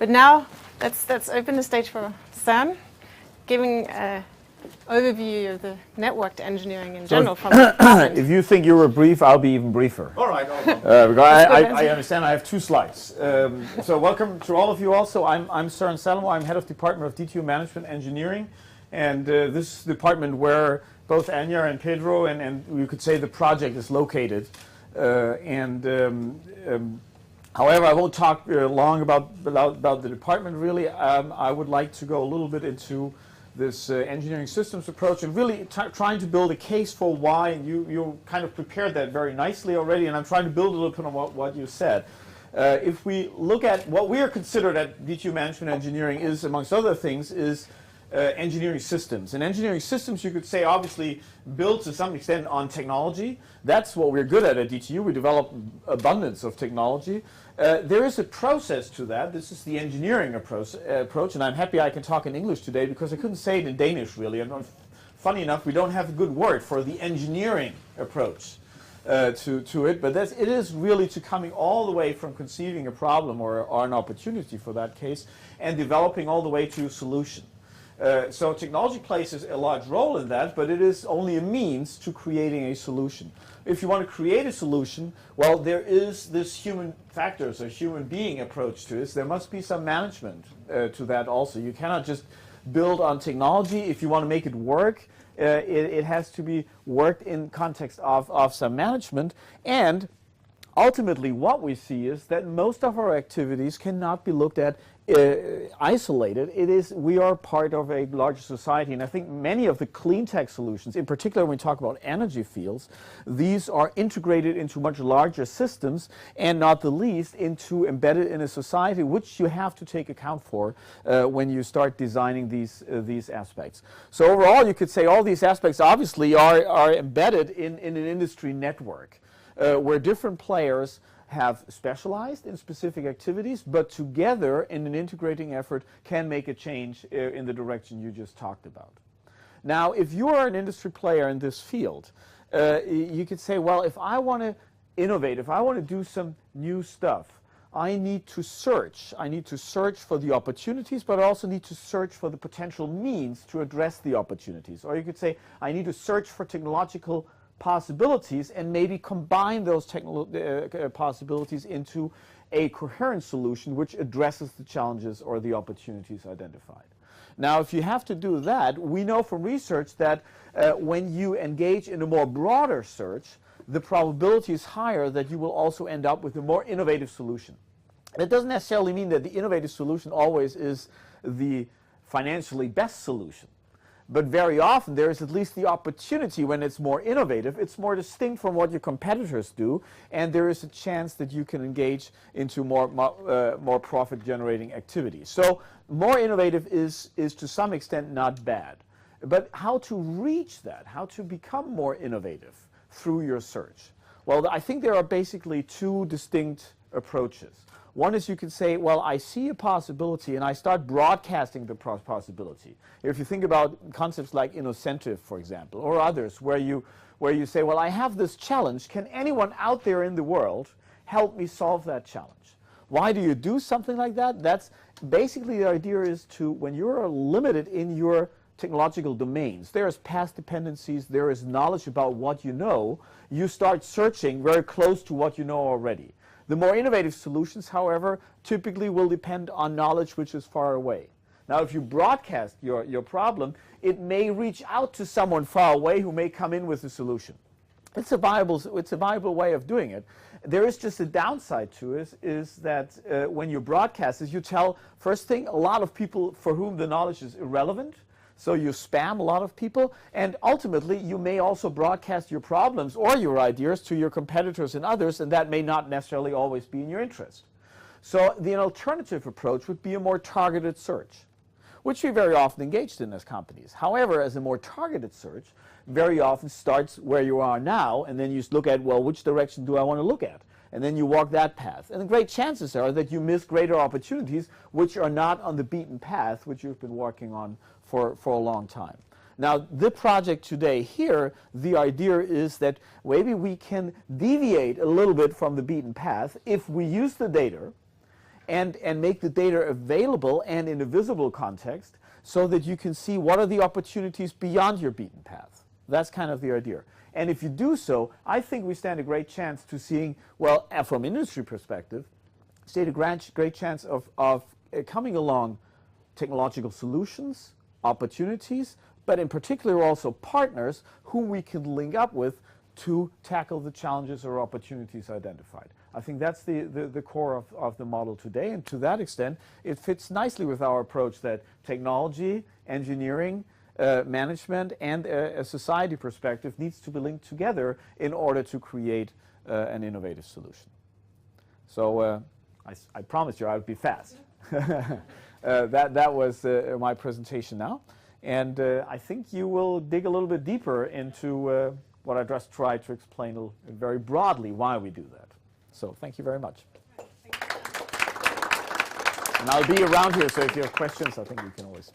But now let's open the stage for Søren, giving an overview of the networked engineering in general. From if you think you were brief, I'll be even briefer. All right. Because I understand I have 2 slides. So welcome to all of you also. I'm Søren Salomo. I'm head of Department of DTU Management Engineering. And this is the department where both Anya and Pedro and you could say the project is located. However, I won't talk long about the department really. I would like to go a little bit into this engineering systems approach and really trying to build a case for why, and you kind of prepared that very nicely already, and I'm trying to build a little bit on what you said. If we look at what we are considered at DTU Management Engineering is, amongst other things, is engineering systems. And engineering systems, you could say, obviously built to some extent on technology. That's what we're good at DTU. We develop abundance of technology. There is a process to that. This is the engineering approach, and I'm happy I can talk in English today because I couldn't say it in Danish, really. And funny enough, we don't have a good word for the engineering approach to it, but it is really to coming all the way from conceiving a problem or an opportunity for that case and developing all the way to a solution. So technology plays a large role in that, but it is only a means to creating a solution. If you want to create a solution, well, there is this human factors or human being approach to this. There must be some management to that also. You cannot just build on technology. If you want to make it work, it has to be worked in context of some management. And ultimately, what we see is that most of our activities cannot be looked at isolated. We are part of a larger society, and I think many of the clean tech solutions, in particular when we talk about energy fields, these are integrated into much larger systems, and not the least into embedded in a society, which you have to take account for when you start designing these aspects. So overall, you could say all these aspects obviously are embedded in an industry network where different players have specialized in specific activities, but together in an integrating effort can make a change in the direction you just talked about. Now, if you are an industry player in this field, you could say, well, if I want to innovate, if I want to do some new stuff, I need to search. I need to search for the opportunities, but I also need to search for the potential means to address the opportunities. Or you could say, I need to search for technological possibilities and maybe combine those possibilities into a coherent solution which addresses the challenges or the opportunities identified. Now, if you have to do that, we know from research that when you engage in a more broader search, the probability is higher that you will also end up with a more innovative solution. It doesn't necessarily mean that the innovative solution always is the financially best solution. But very often there is at least the opportunity when it's more innovative, it's more distinct from what your competitors do, and there is a chance that you can engage into more profit-generating activities. So more innovative is to some extent not bad. But how to reach that, how to become more innovative through your search? Well, I think there are basically 2 distinct approaches. One is you can say, well, I see a possibility and I start broadcasting the possibility. If you think about concepts like innocentive, for example, or others where you say, well, I have this challenge. Can anyone out there in the world help me solve that challenge? Why do you do something like that? That's basically the idea is to, when you're limited in your technological domains, there is past dependencies, there is knowledge about what you know, you start searching very close to what you know already. The more innovative solutions, however, typically will depend on knowledge which is far away. Now, if you broadcast your problem, it may reach out to someone far away who may come in with a solution. It's a viable way of doing it. There is just a downside to it, is that when you broadcast this, you tell, first thing, a lot of people for whom the knowledge is irrelevant. So you spam a lot of people, and ultimately you may also broadcast your problems or your ideas to your competitors and others, and that may not necessarily always be in your interest. So the alternative approach would be a more targeted search, which we very often engaged in as companies. However, as a more targeted search, very often starts where you are now, and then you look at, well, which direction do I want to look at? And then you walk that path. And the great chances are that you miss greater opportunities which are not on the beaten path which you've been working on for a long time. Now, the project today here, the idea is that maybe we can deviate a little bit from the beaten path if we use the data and make the data available and in a visible context so that you can see what are the opportunities beyond your beaten path. That's kind of the idea. And if you do so, I think we stand a great chance to seeing, well, from industry perspective, stand a great chance of coming along technological solutions, opportunities, but in particular also partners whom we can link up with to tackle the challenges or opportunities identified. I think that's the core of the model today, and to that extent it fits nicely with our approach that technology, engineering, management and a society perspective needs to be linked together in order to create an innovative solution. So I promised you I would be fast. That was my presentation now, and I think you will dig a little bit deeper into what I just tried to explain very broadly why we do that. So thank you very much. And I'll be around here, so if you have questions, I think we can always